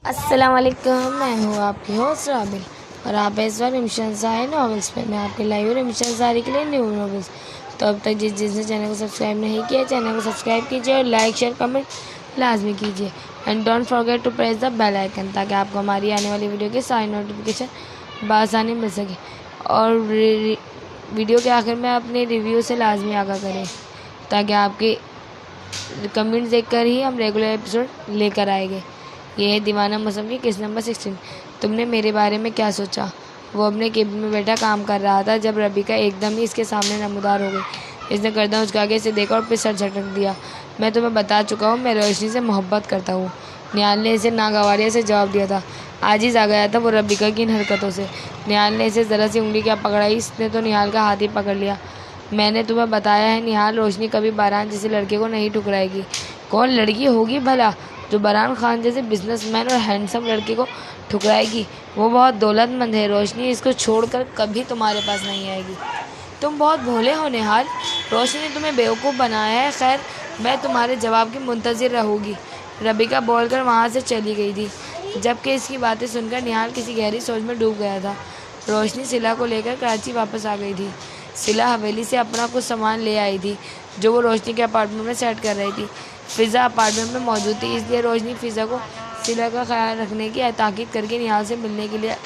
अस्सलाम वालेकुम, मैं हूँ आपकी होस्ट राबिल और आप इस बार मिशन सारी नॉवेल्स पे मैं आपके लाइव हूँ मिशन सारी के लिए न्यू नॉवेल्स। तो अब तक जिसने चैनल को सब्सक्राइब नहीं किया चैनल को सब्सक्राइब कीजिए और लाइक शेयर कमेंट लाजमी कीजिए and don't forget to press the bell icon ताकि आपको हमारी आने वाली वीडियो की सारी नोटिफिकेशन बआसानी मिल सके। और वीडियो के आखिर में अपने रिव्यू से लाजमी आगाह करें ताकि आपके कमेंट्स देखकर ही हम रेगुलर एपिसोड लेकर आएंगे। ये है दीवाना मौसम की किस्त नंबर 16। तुमने मेरे बारे में क्या सोचा? वो अपने केबिन में बैठा काम कर रहा था जब रबीका एकदम ही इसके सामने नमूदार हो गई। इसने गर्दन उचका के इसे देखा और फिर सर झटक दिया। मैं तुम्हें बता चुका हूँ, मैं रोशनी से मोहब्बत करता हूँ। निहाल ने इसे नागवारिया से जवाब दिया था। आजिज़ आ गया था वो रबीका की इन हरकतों से। निहाल ने इसे ज़रा सी उंगली क्या पकड़ाई, इसने तो निहाल का हाथ ही पकड़ लिया। मैंने तुम्हें बताया है निहाल, रोशनी कभी बारान जैसे लड़के को नहीं ठुकराएगी। कौन लड़की होगी भला जो बरहान खान जैसे बिजनेसमैन और हैंडसम लड़के को ठुकराएगी? वो बहुत दौलतमंद है रोशनी, इसको छोड़कर कभी तुम्हारे पास नहीं आएगी। तुम बहुत भोले हो निहाल, रोशनी ने तुम्हें बेवकूफ़ बनाया है। खैर, मैं तुम्हारे जवाब की मुंतज़िर रहूँगी। रबीका बोलकर वहाँ से चली गई थी, जबकि इसकी बातें सुनकर निहाल किसी गहरी सोच में डूब गया था। रोशनी सिला को लेकर कराची वापस आ गई थी। सिला हवेली से अपना कुछ सामान ले आई थी जो वो रोशनी के अपार्टमेंट में सेट कर रही थी। फ़िज़ा अपार्टमेंट में मौजूद थी, इसलिए रोशनी फ़िज़ा को सिला का ख्याल रखने की ताकीद करके निहाल से मिलने के लिए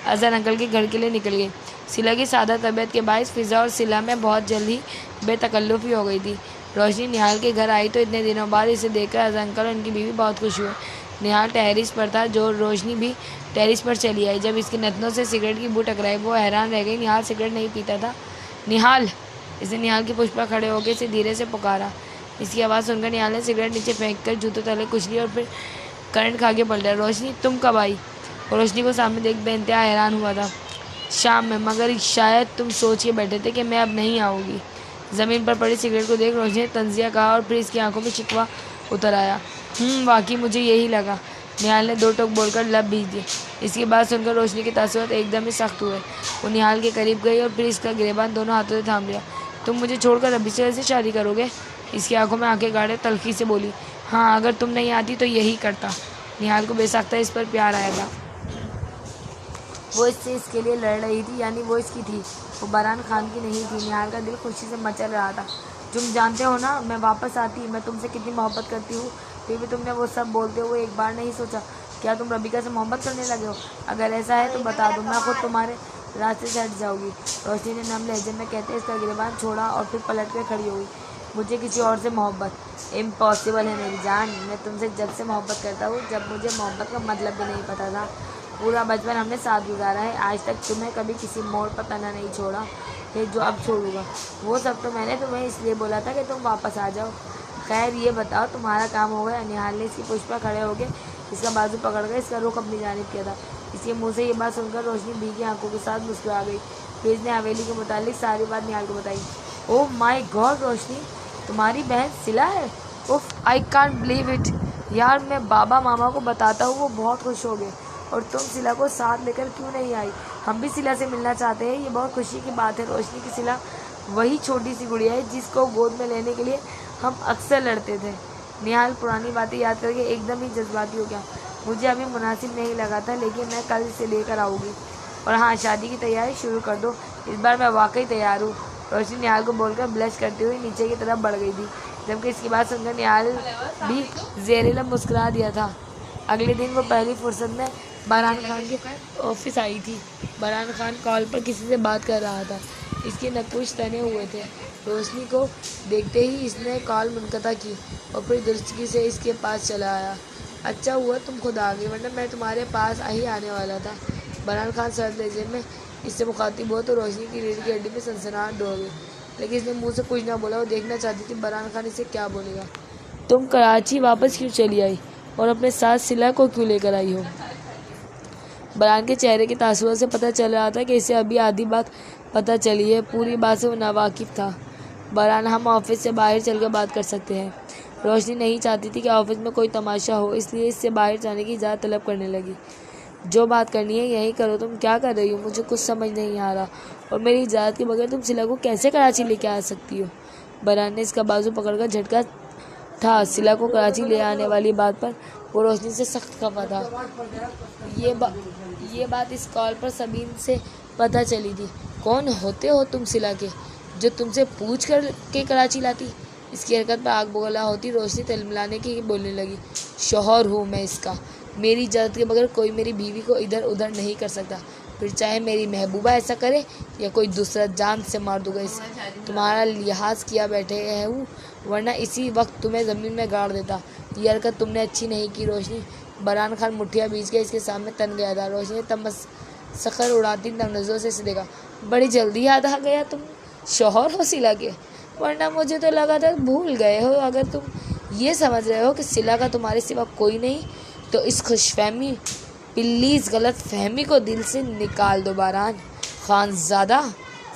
अजहर अंकल के घर के लिए निकल गई। सिला की सादा तबीयत के बायस फ़िज़ा और सिला में बहुत जल्द ही बेतकल्लुफ़ी हो गई थी। रोशनी निहाल के घर आई तो इतने दिनों बाद इसे देखकर अजहर अंकल और उनकी बीवी बहुत खुश हुए। निहाल टेरिस पर था जो रोशनी भी टेरिस पर चली आई। जब इसके नथनों से सिगरेट की बू टकराई वो हैरान रह गई। निहाल सिगरेट नहीं पीता था। निहाल! इसने निहाल की पुष्पा खड़े होकर इसे धीरे से पुकारा। इसकी आवाज़ सुनकर निहाल ने सिगरेट नीचे फेंककर जूतों तले कुचली और फिर करंट खा के पलटा। रोशनी, तुम कब आई? रोशनी को सामने देख बेइंतहा हैरान हुआ था। शाम में, मगर शायद तुम सोच के बैठे थे कि मैं अब नहीं आऊँगी। ज़मीन पर पड़ी सिगरेट को देख रोशनी ने तंजिया कहा और फिर इसकी आंखों में शिकवा उतर आया। वाकई मुझे यही लगा। निहाल ने दो टोक बोलकर लब भीज दिए। इसकी बात सुनकर रोशनी के तासुरात एकदम ही सख्त हुए। वो निहाल के करीब गई और फिर इसका गिरेबान दोनों हाथों से थाम लिया। तुम मुझे छोड़कर अभी से शादी करोगे? इसकी आंखों में आंखें गाड़े तल्खी से बोली। हाँ, अगर तुम नहीं आती तो यही करता। निहाल को बेसाख्ता इस पर प्यार आया था। वो इससे इसके लिए लड़ रही थी, यानी वो इसकी थी, वो बरहान खान की नहीं थी। निहाल का दिल खुशी से मचल रहा था। तुम जानते हो ना, मैं वापस आती मैं तुमसे कितनी मोहब्बत करती हूँ, फिर भी तुमने वो सब बोलते हुए एक बार नहीं सोचा क्या तुम रबीका से मोहब्बत करने लगे हो? अगर ऐसा है तो बता दो, मैं खुद तुम्हारे रास्ते से हट जाऊँगी। रोशनी ने नम लहजे में कहते इसका गिरबान छोड़ा और फिर पलट कर खड़ी हो गई। मुझे किसी और से मोहब्बत इम्पॉसिबल है मेरी जान। मैं तुमसे जब से मोहब्बत करता हूँ जब मुझे मोहब्बत का मतलब भी नहीं पता था। पूरा बचपन हमने साथ गुजारा है। आज तक तुम्हें कभी किसी मोड़ पर तना नहीं छोड़ा है जो अब छोड़ूंगा। वो सब तो मैंने तुम्हें इसलिए बोला था कि तुम वापस आ जाओ। खैर ये बताओ तुम्हारा काम हो गया? निहाल ने इसकी पुष्पा खड़े होकर इसका बाजू पकड़कर इसका रुख अपनी जानिब किया था। इसके मुंह से ये बात सुनकर रोशनी भीगी आंखों के साथ मुस्कुरा गई। फिर इसने हवेली के मुतालिक सारी बात निहाल को बताई। ओह माय गॉड रोशनी, तुम्हारी बहन सिला है? उफ, आई कांट बिलीव इट। यार, मैं बाबा मामा को बताता हूँ, वो बहुत खुश हो गए। और तुम सिला को साथ लेकर क्यों नहीं आई? हम भी सिला से मिलना चाहते हैं। ये बहुत खुशी की बात है रोशनी की सिला वही छोटी सी गुड़िया है जिसको गोद में लेने के लिए हम अक्सर लड़ते थे। निहाल पुरानी बातें याद करके एकदम ही जज्बाती हो गया। मुझे अभी मुनासिब नहीं लगा था, लेकिन मैं कल इसे लेकर आऊँगी। और हाँ, शादी की तैयारी शुरू कर दो, इस बार मैं वाकई तैयार हूँ। रोशनी निहाल को बोलकर ब्लश करते हुए नीचे की तरफ बढ़ गई थी, जबकि इसकी बात सुनकर निहाल भी ज़ेरेला मुस्कुरा दिया था। अगले दिन वो पहली फुर्सत में बरहान खान के ऑफिस आई थी। बरहान खान कॉल पर किसी से बात कर रहा था। इसके नकुश तने हुए थे। रोशनी को देखते ही इसने कॉल मुनक़ता की और फिर दुरुस्तगी से इसके पास चला आया। अच्छा हुआ तुम खुद आ गई, वरना मैं तुम्हारे पास ही आने वाला था। बरहान खान सर्द लहजे में इससे मुखातिब हुआ तो रोशनी की रीढ़ की हड्डी में सनसनाहट दौड़ गई, लेकिन इसने मुँह से कुछ ना बोला। वो देखना चाहती थी बरहान खान इसे क्या बोलेगा। तुम कराची वापस क्यों चली आई और अपने साथ सिला को क्यों लेकर आई हो? बरहान के चेहरे के तासुरों से पता चल रहा था कि इसे अभी आधी बात पता चली है, पूरी बात से वो नावाकिफ़ था। बरहान, हम ऑफिस से बाहर चलकर बात कर सकते हैं। रोशनी नहीं चाहती थी कि ऑफिस में कोई तमाशा हो, इसलिए इससे बाहर जाने की इजाज़त तलब करने लगी। जो बात करनी है यही करो। तुम क्या कर रही हो? मुझे कुछ समझ नहीं आ रहा। और मेरी इजाज़त के बगैर तुम सिला को कैसे कराची लेके आ सकती हो? बरहान ने इसका बाजू पकड़कर झटका था। सिला को कराची ले आने वाली बात पर वो रोशनी से सख्त खफा था। ये बात इस कॉल पर सबीन से पता चली थी। कौन होते हो तुम सिला के, जो तुमसे पूछ कर के कराची लाती? इसकी हरकत पर आग बोला होती रोशनी तिलमिलाने की बोलने लगी। शौहर हूँ मैं इसका, मेरी इजाज़त के बगैर कोई मेरी बीवी को इधर उधर नहीं कर सकता, फिर चाहे मेरी महबूबा ऐसा करे या कोई दूसरा, जान से मार दूंगा इसे। तुम्हारा लिहाज किया बैठे है हूँ, वरना इसी वक्त तुम्हें ज़मीन में गाड़ देता। ये हरकत तुमने अच्छी नहीं की रोशनी। बरहान खान मुठ्ठियाँ बीच के इसके सामने तन गया था। रोशनी ने तमस्खर उड़ाती नजरों से इसे देखा। बड़ी जल्दी याद आ गया तुम शौहर हो सिला के, वरना मुझे तो लगा था भूल गए हो। अगर तुम ये समझ रहे हो कि सिला का तुम्हारे सिवा कोई नहीं, तो इस खुशफहमी प्लीज़ गलत फहमी को दिल से निकाल दो। बरहान खानज़ादा,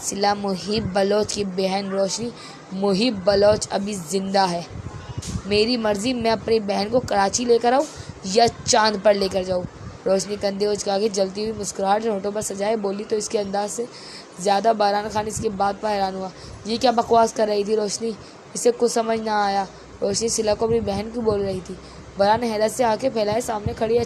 सिला मुहिब बलोच की बहन रोशनी। मुहिब बलोच अभी ज़िंदा है। मेरी मर्ज़ी, मैं अपनी बहन को कराची लेकर आऊँ या चांद पर लेकर जाऊँ। रोशनी कंधे उचका के जलती हुई मुस्कुराहट होठों पर सजाए बोली तो इसके अंदाज से ज़्यादा बरहान खान इसकी बात पर हैरान हुआ। ये क्या बकवास कर रही थी रोशनी? इसे कुछ समझ ना आया। रोशनी सिला को अपनी बहन क्यों बोल रही थी? बरहान हैरत से आंखें फैलाए सामने खड़ी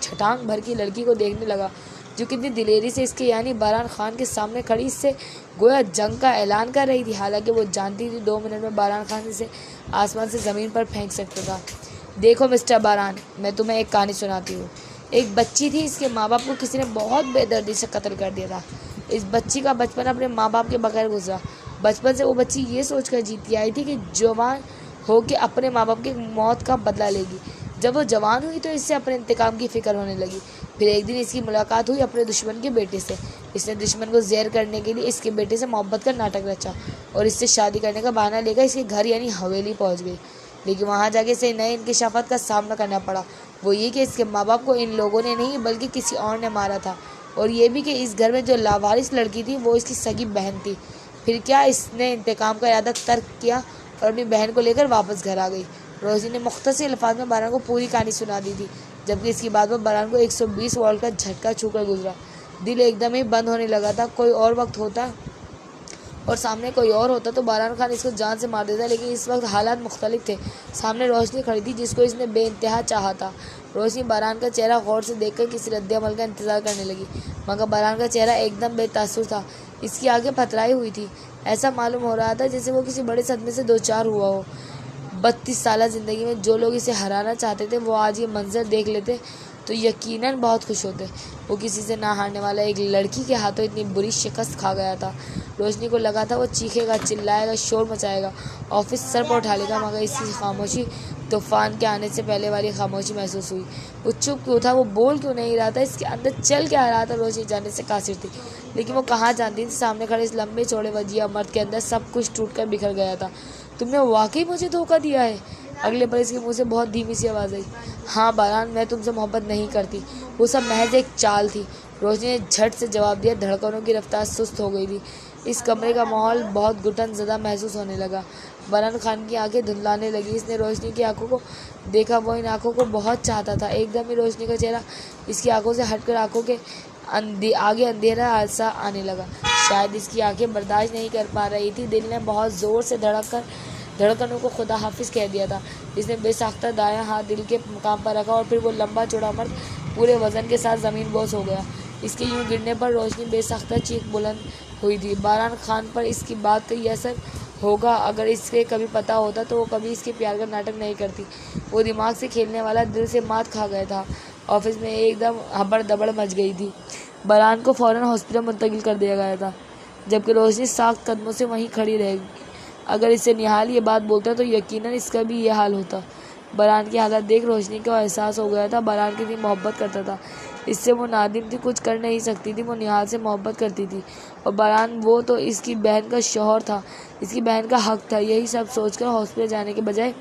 छटांग भर की लड़की को देखने लगा, जो कितनी दिलेरी से इसके यानी बरहान खान के सामने खड़ी इससे गोया जंग का ऐलान कर रही थी। हालांकि वो जानती थी 2 मिनट में बरहान खान इसे आसमान से ज़मीन पर फेंक सकता था। देखो मिस्टर बरहान, मैं तुम्हें एक कहानी सुनाती हूँ। एक बच्ची थी, इसके माँ बाप को किसी ने बहुत बेदर्दी से कत्ल कर दिया था। इस बच्ची का बचपन अपने माँ बाप के बगैर गुजरा। बचपन से वो बच्ची ये सोचकर जीती आई थी कि जवान हो के अपने माँ बाप की मौत का बदला लेगी। जब वो जवान हुई तो इससे अपने इंतकाम की फ़िक्र होने लगी। फिर एक दिन इसकी मुलाकात हुई अपने दुश्मन के बेटे से। इसने दुश्मन को ज़हर करने के लिए इसके बेटे से मोहब्बत का नाटक रचा और इससे शादी करने का बहाना लेकर इसके घर यानी हवेली पहुँच गई। लेकिन वहाँ जाके इसे नए इंकशाफात का सामना करना पड़ा। वो ये कि इसके माँ बाप को इन लोगों ने नहीं बल्कि किसी और ने मारा था, और ये भी कि इस घर में जो लावारिस लड़की थी वो इसकी सगी बहन थी। फिर क्या, इसने इंतकाम का इरादा तर्क किया और अपनी बहन को लेकर वापस घर आ गई। रोशनी ने मुख्तसर अल्फाज में बरहान को पूरी कहानी सुना दी थी, जबकि इसकी बात पर बरहान को 120 वोल्ट का झटका छूकर गुजरा। दिल एकदम ही बंद होने लगा था। कोई और वक्त होता और सामने कोई और होता तो बरहान खान इसको जान से मार देता, लेकिन इस वक्त हालात मुख्तलिफ थे। सामने रोशनी खड़ी थी जिसको इसने बेइंतहा चाहा था। रोशनी बरहान का चेहरा गौर से देखकर किसी रद्द-ए-अमल का इंतज़ार करने लगी, मगर बरहान का चेहरा एकदम बेतासुर था। इसकी आंखें पथराई हुई थी। ऐसा मालूम हो रहा था जैसे वो किसी बड़े सदमे से दो चार हुआ हो। 32 साल ज़िंदगी में जो लोग इसे हराना चाहते थे वो आज ये मंजर देख लेते तो यकीनन बहुत खुश होते। वो किसी से ना हारने वाला एक लड़की के हाथों इतनी बुरी शिकस्त खा गया था। रोशनी को लगा था वो चीखेगा, चिल्लाएगा, शोर मचाएगा, ऑफिस सर पर उठा लेगा, मगर इसकी खामोशी तूफान के आने से पहले वाली खामोशी महसूस हुई। वो चुप क्यों था? वो बोल क्यों नहीं रहा था? इसके अंदर चल क्या रहा था? रोशनी जानने से कासिर थी, लेकिन वो कहाँ जानती थी सामने खड़े इस लंबे चौड़े वजिया मर्द के अंदर सब कुछ टूट कर बिखर गया था। तुमने वाकई मुझे धोखा दिया है। अगले पल इसके मुंह से बहुत धीमी सी आवाज़ आई। हाँ बरहान, मैं तुमसे मोहब्बत नहीं करती। वो सब महज एक चाल थी। रोशनी ने झट से जवाब दिया। धड़कनों की रफ्तार सुस्त हो गई थी। इस कमरे का माहौल बहुत घुटन ज़दा महसूस होने लगा। बरहान खान की आंखें धुंधलाने लगी। इसने रोशनी की आंखों को देखा। वो इन आंखों को बहुत चाहता था। एकदम ही रोशनी का चेहरा इसकी आंखों से हटकर आंखों के आगे अंधेरा आरसा आने लगा। शायद इसकी आंखें बर्दाश्त नहीं कर पा रही थी। दिल ने बहुत ज़ोर से धड़कनों को खुदा हाफिज़ कह दिया था। इसने बेसाख्ता दायां हाथ दिल के मुकाम पर रखा और फिर वो लंबा चौड़ा मर्द पूरे वज़न के साथ ज़मीन बोस हो गया। इसके यूं गिरने पर रोशनी बेसाख्ता चीख बुलंद हुई थी। बरहान खान पर इसकी बात का ये असर होगा अगर इसके कभी पता होता तो वो कभी इसके प्यार का नाटक नहीं करती। वो दिमाग से खेलने वाला दिल से मात खा गया था। ऑफिस में एकदम हबड़ दबड़ मच गई थी। बरहान को फ़ौरन हॉस्पिटल मुंतकिल कर दिया गया था, जबकि रोशनी साख्त कदमों से वहीं खड़ी रह। अगर इसे निहाल ये बात बोलता तो यकीनन इसका भी ये हाल होता। बरहान की हालत देख रोशनी को एहसास हो गया था बरहान कितनी मोहब्बत करता था। इससे वो नादिम थी, कुछ कर नहीं सकती थी। वो निहाल से मोहब्बत करती थी और बरहान वो तो इसकी बहन का शौहर था, इसकी बहन का हक था। यही सब सोचकर हॉस्पिटल जाने के बजाय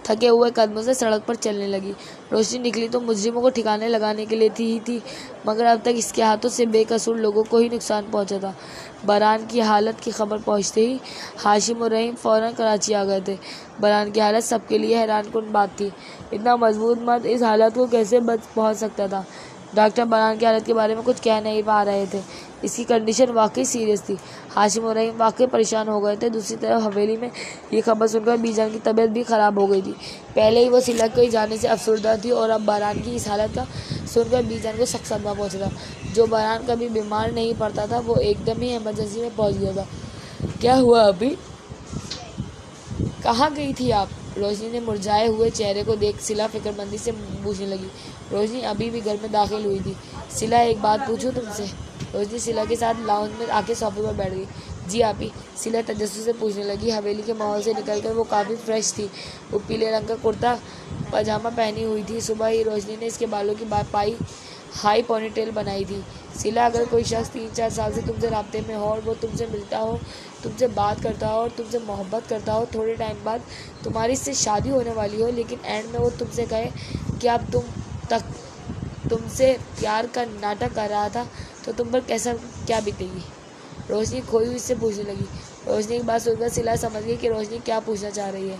थके हुए कदमों से सड़क पर चलने लगी। रोशनी निकली तो मुजरिमों को ठिकाने लगाने के लिए थी, मगर अब तक इसके हाथों से बेकसूर लोगों को ही नुकसान पहुंचा था। बरहान की हालत की खबर पहुंचते ही हाशिम और रहीम फ़ौरन कराची आ गए थे। बरहान की हालत सबके लिए हैरानकुन बात थी। इतना मजबूत मर्द इस हालत को कैसे बच पहुंच सकता था? डॉक्टर बरहान की हालत के बारे में कुछ कह नहीं पा रहे थे। इसकी कंडीशन वाकई सीरियस थी। हाशिम और रहीम वाकई परेशान हो गए थे। दूसरी तरफ हवेली में ये खबर सुनकर बीजान की तबीयत भी ख़राब हो गई थी। पहले ही वो सिला के जाने से अफसरदा थी और अब बरहान की इस हालत का सुनकर बीजान को सख्त सदमा पहुंचा था। जो बरहान कभी बीमार नहीं पड़ता था वो एकदम ही इमरजेंसी में पहुँच गया था। क्या हुआ अभी? कहाँ गई थी आप? रोशनी ने मुरझाए हुए चेहरे को देख सिला फिक्रमंदी से पूछने लगी। रोशनी अभी भी घर में दाखिल हुई थी। सिला, एक बात पूछूं तुमसे? रोशनी सिला के साथ लाउंज में आके सोफे पर बैठ गई। जी आपी, सिला तजस्सुस से पूछने लगी। हवेली के माहौल से निकलकर वो काफ़ी फ्रेश थी। वो पीले रंग का कुर्ता पजामा पहनी हुई थी। सुबह ही रोशनी ने इसके बालों की पाई हाई पोनीटेल बनाई थी। सिला, अगर कोई शख्स 3-4 साल से तुमसे राब्ते में हो और वो तुमसे मिलता हो, तुमसे बात करता हो और तुमसे मोहब्बत करता हो, थोड़े टाइम बाद तुम्हारी इससे शादी होने वाली हो, लेकिन एंड में वो तुमसे कहे कि अब तुमसे प्यार का नाटक कर रहा था, तो तुम पर क्या बीतेगी? रोशनी खोई हुई इससे पूछने लगी। रोशनी की बात सुनकर सिला समझ गई कि रोशनी क्या पूछना चाह रही है।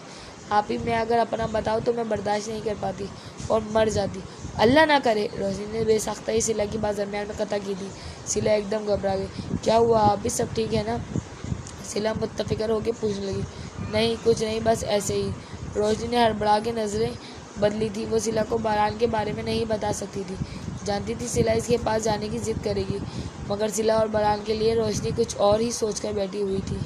आप ही, मैं अगर अपना बताऊँ तो मैं बर्दाश्त नहीं कर पाती और मर जाती। अल्लाह ना करे। रोशनी ने बेसख्ताई सिला की बात दरमियान में कता की थी। सिला एकदम घबरा गई। क्या हुआ? आप भी सब ठीक है ना? सिला मुत्तफ़िकर होकर पूछने लगी। नहीं, कुछ नहीं, बस ऐसे ही। रोशनी ने हड़बड़ा के नज़रें बदली थी। वो सिला को बरहान के बारे में नहीं बता सकती थी। जानती थी सिला इसके पास जाने की ज़िद करेगी, मगर सिला और बरहान के लिए रोशनी कुछ और ही सोच कर बैठी हुई थी।